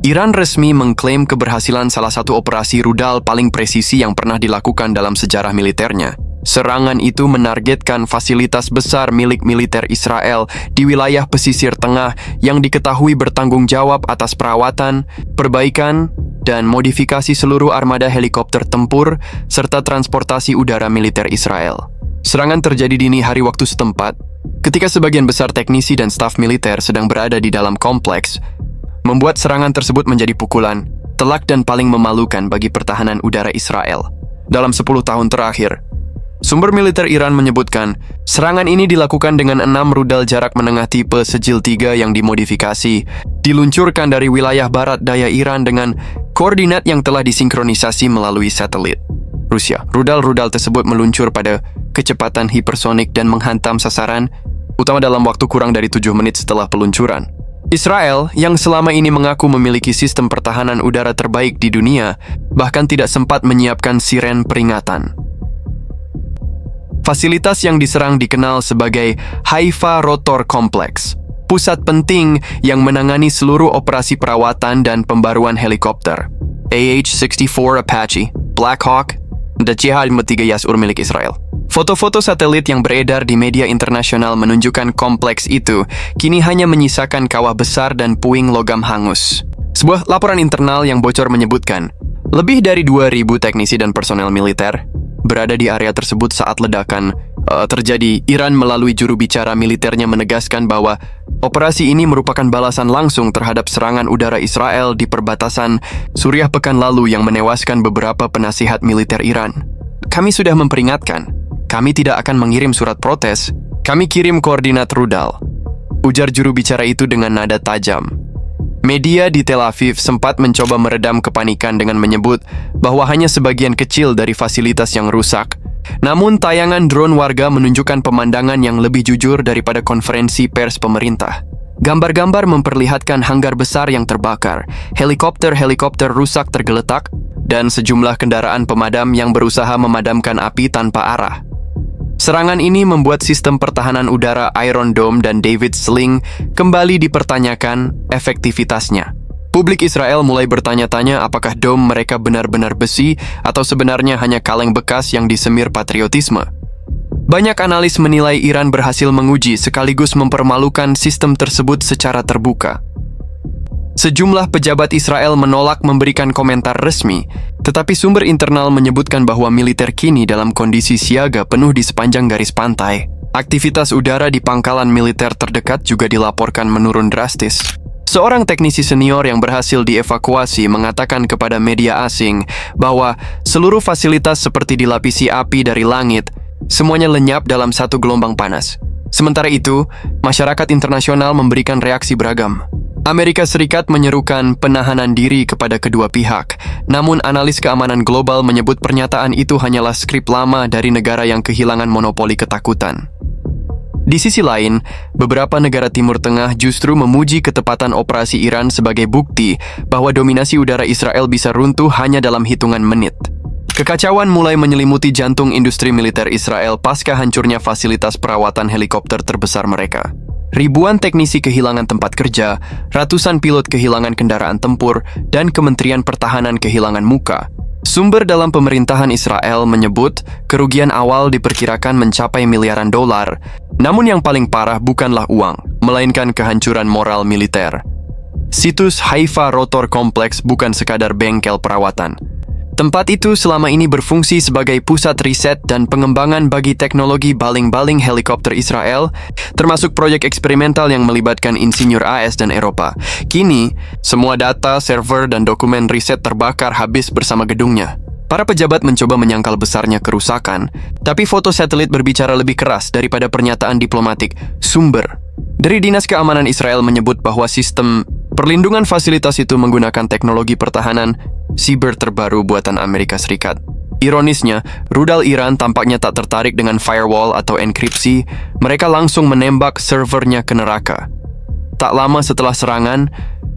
Iran resmi mengklaim keberhasilan salah satu operasi rudal paling presisi yang pernah dilakukan dalam sejarah militernya. Serangan itu menargetkan fasilitas besar milik militer Israel di wilayah pesisir tengah yang diketahui bertanggung jawab atas perawatan, perbaikan, dan modifikasi seluruh armada helikopter tempur serta transportasi udara militer Israel. Serangan terjadi dini hari waktu setempat, ketika sebagian besar teknisi dan staf militer sedang berada di dalam kompleks, membuat serangan tersebut menjadi pukulan, telak dan paling memalukan bagi pertahanan udara Israel. Dalam 10 tahun terakhir, sumber militer Iran menyebutkan, serangan ini dilakukan dengan 6 rudal jarak menengah tipe Sejil 3 yang dimodifikasi, diluncurkan dari wilayah barat daya Iran dengan koordinat yang telah disinkronisasi melalui satelit. Rusia, rudal-rudal tersebut meluncur pada kecepatan hipersonik dan menghantam sasaran, utama dalam waktu kurang dari 7 menit setelah peluncuran. Israel, yang selama ini mengaku memiliki sistem pertahanan udara terbaik di dunia, bahkan tidak sempat menyiapkan siren peringatan. Fasilitas yang diserang dikenal sebagai Haifa Rotor Complex, pusat penting yang menangani seluruh operasi perawatan dan pembaruan helikopter AH-64 Apache, Black Hawk, dan CH-53 Yas'ur milik Israel. Foto-foto satelit yang beredar di media internasional menunjukkan kompleks itu kini hanya menyisakan kawah besar dan puing logam hangus. Sebuah laporan internal yang bocor menyebutkan, lebih dari 2.000 teknisi dan personel militer berada di area tersebut saat ledakan terjadi. Iran melalui juru bicara militernya menegaskan bahwa operasi ini merupakan balasan langsung terhadap serangan udara Israel di perbatasan Suriah pekan lalu yang menewaskan beberapa penasihat militer Iran. Kami sudah memperingatkan, kami tidak akan mengirim surat protes, kami kirim koordinat rudal, ujar juru bicara itu dengan nada tajam. Media di Tel Aviv sempat mencoba meredam kepanikan dengan menyebut bahwa hanya sebagian kecil dari fasilitas yang rusak. Namun tayangan drone warga menunjukkan pemandangan yang lebih jujur daripada konferensi pers pemerintah. Gambar-gambar memperlihatkan hanggar besar yang terbakar, helikopter-helikopter rusak tergeletak, dan sejumlah kendaraan pemadam yang berusaha memadamkan api tanpa arah. Serangan ini membuat sistem pertahanan udara Iron Dome dan David Sling kembali dipertanyakan efektivitasnya. Publik Israel mulai bertanya-tanya apakah dome mereka benar-benar besi atau sebenarnya hanya kaleng bekas yang disemir patriotisme. Banyak analis menilai Iran berhasil menguji sekaligus mempermalukan sistem tersebut secara terbuka. Sejumlah pejabat Israel menolak memberikan komentar resmi, tetapi sumber internal menyebutkan bahwa militer kini dalam kondisi siaga penuh di sepanjang garis pantai. Aktivitas udara di pangkalan militer terdekat juga dilaporkan menurun drastis. Seorang teknisi senior yang berhasil dievakuasi mengatakan kepada media asing bahwa seluruh fasilitas seperti dilapisi api dari langit, semuanya lenyap dalam satu gelombang panas. Sementara itu, masyarakat internasional memberikan reaksi beragam. Amerika Serikat menyerukan penahanan diri kepada kedua pihak, namun analis keamanan global menyebut pernyataan itu hanyalah skrip lama dari negara yang kehilangan monopoli ketakutan. Di sisi lain, beberapa negara Timur Tengah justru memuji ketepatan operasi Iran sebagai bukti bahwa dominasi udara Israel bisa runtuh hanya dalam hitungan menit. Kekacauan mulai menyelimuti jantung industri militer Israel pasca hancurnya fasilitas perawatan helikopter terbesar mereka. Ribuan teknisi kehilangan tempat kerja, ratusan pilot kehilangan kendaraan tempur, dan Kementerian Pertahanan kehilangan muka. Sumber dalam pemerintahan Israel menyebut kerugian awal diperkirakan mencapai miliaran dolar. Namun yang paling parah bukanlah uang, melainkan kehancuran moral militer. Situs Haifa Rotor Complex bukan sekadar bengkel perawatan. Tempat itu selama ini berfungsi sebagai pusat riset dan pengembangan bagi teknologi baling-baling helikopter Israel, termasuk proyek eksperimental yang melibatkan insinyur AS dan Eropa. Kini, semua data, server, dan dokumen riset terbakar habis bersama gedungnya. Para pejabat mencoba menyangkal besarnya kerusakan, tapi foto satelit berbicara lebih keras daripada pernyataan diplomatik. Sumber dari Dinas Keamanan Israel menyebut bahwa sistem perlindungan fasilitas itu menggunakan teknologi pertahanan siber terbaru buatan Amerika Serikat. Ironisnya, rudal Iran tampaknya tak tertarik dengan firewall atau enkripsi, mereka langsung menembak servernya ke neraka. Tak lama setelah serangan,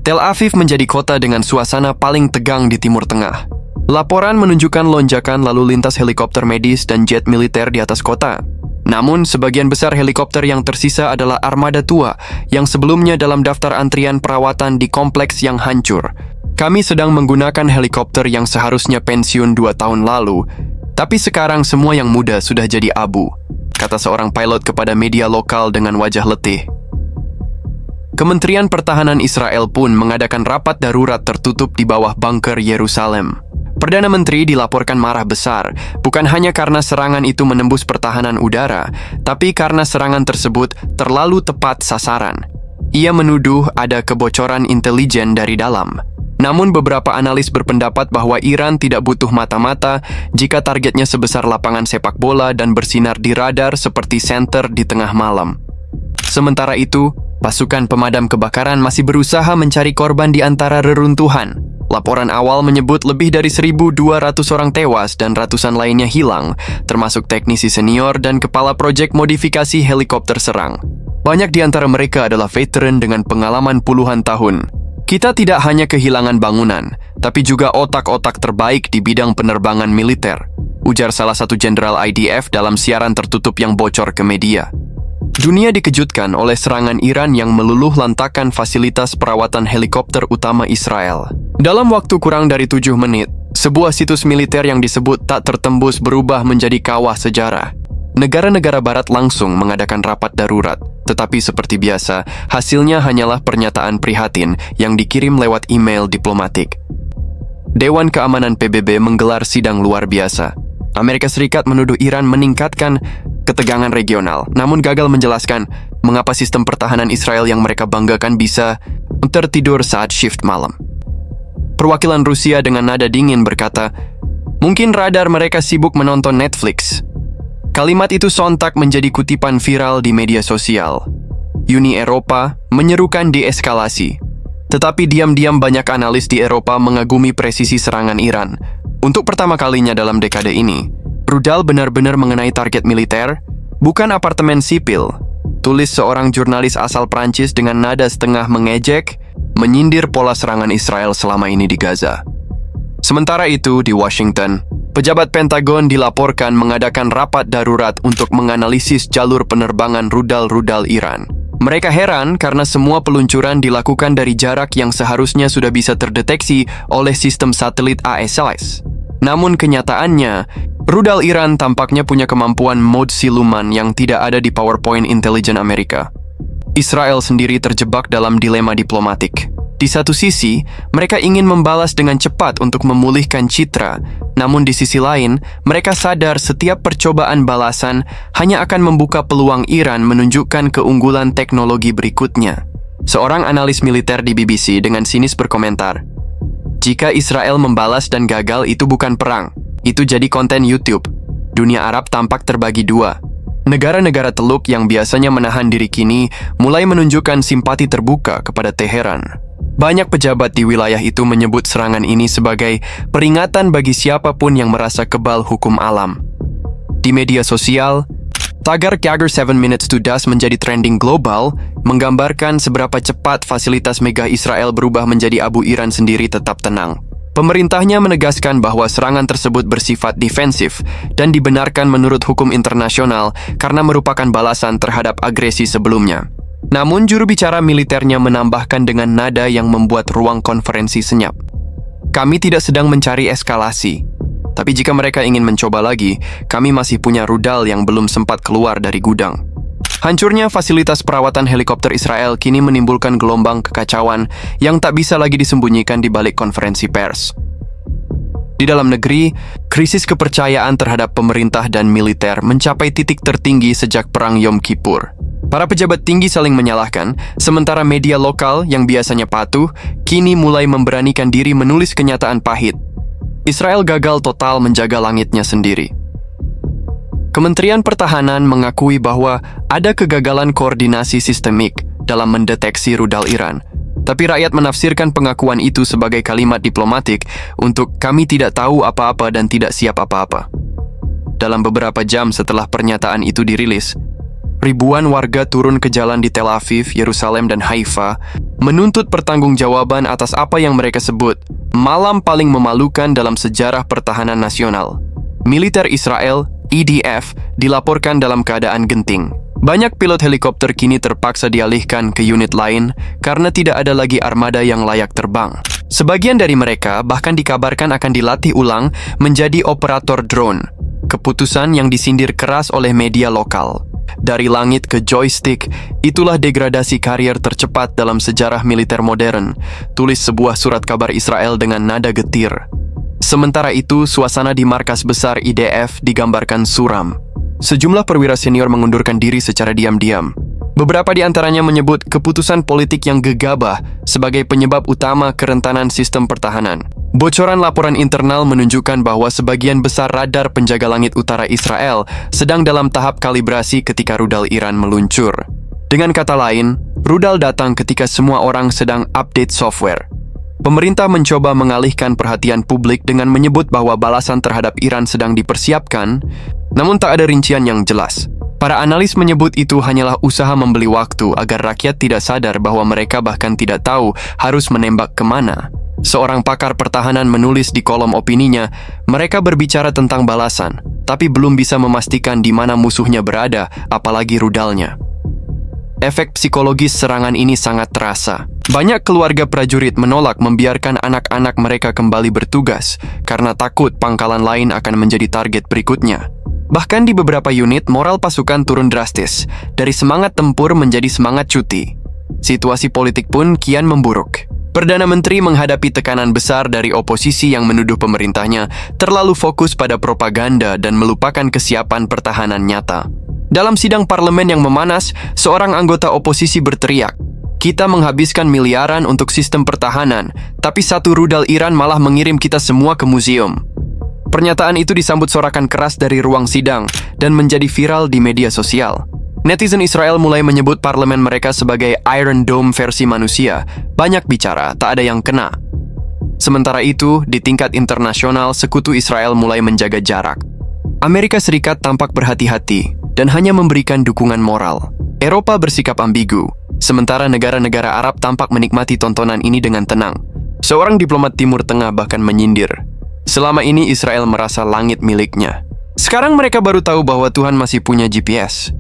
Tel Aviv menjadi kota dengan suasana paling tegang di Timur Tengah. Laporan menunjukkan lonjakan lalu lintas helikopter medis dan jet militer di atas kota. Namun, sebagian besar helikopter yang tersisa adalah armada tua yang sebelumnya dalam daftar antrian perawatan di kompleks yang hancur. Kami sedang menggunakan helikopter yang seharusnya pensiun 2 tahun lalu, tapi sekarang semua yang muda sudah jadi abu, kata seorang pilot kepada media lokal dengan wajah letih. Kementerian Pertahanan Israel pun mengadakan rapat darurat tertutup di bawah bunker Yerusalem. Perdana Menteri dilaporkan marah besar, bukan hanya karena serangan itu menembus pertahanan udara, tapi karena serangan tersebut terlalu tepat sasaran. Ia menuduh ada kebocoran intelijen dari dalam. Namun beberapa analis berpendapat bahwa Iran tidak butuh mata-mata jika targetnya sebesar lapangan sepak bola dan bersinar di radar seperti senter di tengah malam. Sementara itu, pasukan pemadam kebakaran masih berusaha mencari korban di antara reruntuhan. Laporan awal menyebut lebih dari 1.200 orang tewas dan ratusan lainnya hilang, termasuk teknisi senior dan kepala proyek modifikasi helikopter serang. Banyak di antara mereka adalah veteran dengan pengalaman puluhan tahun. Kita tidak hanya kehilangan bangunan, tapi juga otak-otak terbaik di bidang penerbangan militer, ujar salah satu jenderal IDF dalam siaran tertutup yang bocor ke media. Dunia dikejutkan oleh serangan Iran yang meluluh lantakan fasilitas perawatan helikopter utama Israel. Dalam waktu kurang dari 7 menit, sebuah situs militer yang disebut tak tertembus berubah menjadi kawah sejarah. Negara-negara barat langsung mengadakan rapat darurat, tetapi seperti biasa, hasilnya hanyalah pernyataan prihatin yang dikirim lewat email diplomatik. Dewan Keamanan PBB menggelar sidang luar biasa. Amerika Serikat menuduh Iran meningkatkan ketegangan regional, namun gagal menjelaskan mengapa sistem pertahanan Israel yang mereka banggakan bisa tertidur saat shift malam. Perwakilan Rusia dengan nada dingin berkata, "Mungkin radar mereka sibuk menonton Netflix." Kalimat itu sontak menjadi kutipan viral di media sosial. Uni Eropa menyerukan deeskalasi. Tetapi diam-diam banyak analis di Eropa mengagumi presisi serangan Iran. Untuk pertama kalinya dalam dekade ini, rudal benar-benar mengenai target militer, bukan apartemen sipil, tulis seorang jurnalis asal Prancis dengan nada setengah mengejek, menyindir pola serangan Israel selama ini di Gaza. Sementara itu, di Washington, pejabat Pentagon dilaporkan mengadakan rapat darurat untuk menganalisis jalur penerbangan rudal-rudal Iran. Mereka heran karena semua peluncuran dilakukan dari jarak yang seharusnya sudah bisa terdeteksi oleh sistem satelit AESA. Namun kenyataannya, rudal Iran tampaknya punya kemampuan mode siluman yang tidak ada di PowerPoint intelijen Amerika. Israel sendiri terjebak dalam dilema diplomatik. Di satu sisi, mereka ingin membalas dengan cepat untuk memulihkan citra, namun di sisi lain, mereka sadar setiap percobaan balasan hanya akan membuka peluang Iran menunjukkan keunggulan teknologi berikutnya. Seorang analis militer di BBC dengan sinis berkomentar, "Jika Israel membalas dan gagal, itu bukan perang, itu jadi konten YouTube. Dunia Arab tampak terbagi dua. Negara-negara Teluk yang biasanya menahan diri kini mulai menunjukkan simpati terbuka kepada Teheran." Banyak pejabat di wilayah itu menyebut serangan ini sebagai peringatan bagi siapapun yang merasa kebal hukum alam. Di media sosial, tagar Jagger 7 Minutes to Dust menjadi trending global, menggambarkan seberapa cepat fasilitas megah Israel berubah menjadi abu Iran sendiri tetap tenang. Pemerintahnya menegaskan bahwa serangan tersebut bersifat defensif dan dibenarkan menurut hukum internasional karena merupakan balasan terhadap agresi sebelumnya. Namun juru bicara militernya menambahkan dengan nada yang membuat ruang konferensi senyap. "Kami tidak sedang mencari eskalasi, tapi jika mereka ingin mencoba lagi, kami masih punya rudal yang belum sempat keluar dari gudang." Hancurnya fasilitas perawatan helikopter Israel kini menimbulkan gelombang kekacauan yang tak bisa lagi disembunyikan di balik konferensi pers. Di dalam negeri, krisis kepercayaan terhadap pemerintah dan militer mencapai titik tertinggi sejak Perang Yom Kippur. Para pejabat tinggi saling menyalahkan, sementara media lokal yang biasanya patuh, kini mulai memberanikan diri menulis kenyataan pahit. Israel gagal total menjaga langitnya sendiri. Kementerian Pertahanan mengakui bahwa ada kegagalan koordinasi sistemik dalam mendeteksi rudal Iran. Tapi rakyat menafsirkan pengakuan itu sebagai kalimat diplomatik untuk "kami tidak tahu apa-apa dan tidak siap apa-apa." Dalam beberapa jam setelah pernyataan itu dirilis, ribuan warga turun ke jalan di Tel Aviv, Yerusalem, dan Haifa menuntut pertanggungjawaban atas apa yang mereka sebut malam paling memalukan dalam sejarah pertahanan nasional. Militer Israel, IDF, dilaporkan dalam keadaan genting. Banyak pilot helikopter kini terpaksa dialihkan ke unit lain karena tidak ada lagi armada yang layak terbang. Sebagian dari mereka bahkan dikabarkan akan dilatih ulang menjadi operator drone, keputusan yang disindir keras oleh media lokal. Dari langit ke joystick, itulah degradasi karier tercepat dalam sejarah militer modern, tulis sebuah surat kabar Israel dengan nada getir. Sementara itu, suasana di markas besar IDF digambarkan suram. Sejumlah perwira senior mengundurkan diri secara diam-diam. Beberapa di antaranya menyebut keputusan politik yang gegabah sebagai penyebab utama kerentanan sistem pertahanan. Bocoran laporan internal menunjukkan bahwa sebagian besar radar penjaga langit utara Israel sedang dalam tahap kalibrasi ketika rudal Iran meluncur. Dengan kata lain, rudal datang ketika semua orang sedang update software. Pemerintah mencoba mengalihkan perhatian publik dengan menyebut bahwa balasan terhadap Iran sedang dipersiapkan, namun tak ada rincian yang jelas. Para analis menyebut itu hanyalah usaha membeli waktu agar rakyat tidak sadar bahwa mereka bahkan tidak tahu harus menembak kemana. Seorang pakar pertahanan menulis di kolom opininya, mereka berbicara tentang balasan, tapi belum bisa memastikan di mana musuhnya berada, apalagi rudalnya. Efek psikologis serangan ini sangat terasa. Banyak keluarga prajurit menolak membiarkan anak-anak mereka kembali bertugas karena takut pangkalan lain akan menjadi target berikutnya. Bahkan di beberapa unit, moral pasukan turun drastis, dari semangat tempur menjadi semangat cuti. Situasi politik pun kian memburuk. Perdana Menteri menghadapi tekanan besar dari oposisi yang menuduh pemerintahnya terlalu fokus pada propaganda dan melupakan kesiapan pertahanan nyata. Dalam sidang parlemen yang memanas, seorang anggota oposisi berteriak, "Kita menghabiskan miliaran untuk sistem pertahanan, tapi satu rudal Iran malah mengirim kita semua ke museum." Pernyataan itu disambut sorakan keras dari ruang sidang dan menjadi viral di media sosial. Netizen Israel mulai menyebut parlemen mereka sebagai Iron Dome versi manusia. Banyak bicara, tak ada yang kena. Sementara itu, di tingkat internasional, sekutu Israel mulai menjaga jarak. Amerika Serikat tampak berhati-hati dan hanya memberikan dukungan moral. Eropa bersikap ambigu, sementara negara-negara Arab tampak menikmati tontonan ini dengan tenang. Seorang diplomat Timur Tengah bahkan menyindir, selama ini Israel merasa langit miliknya. Sekarang mereka baru tahu bahwa Tuhan masih punya GPS.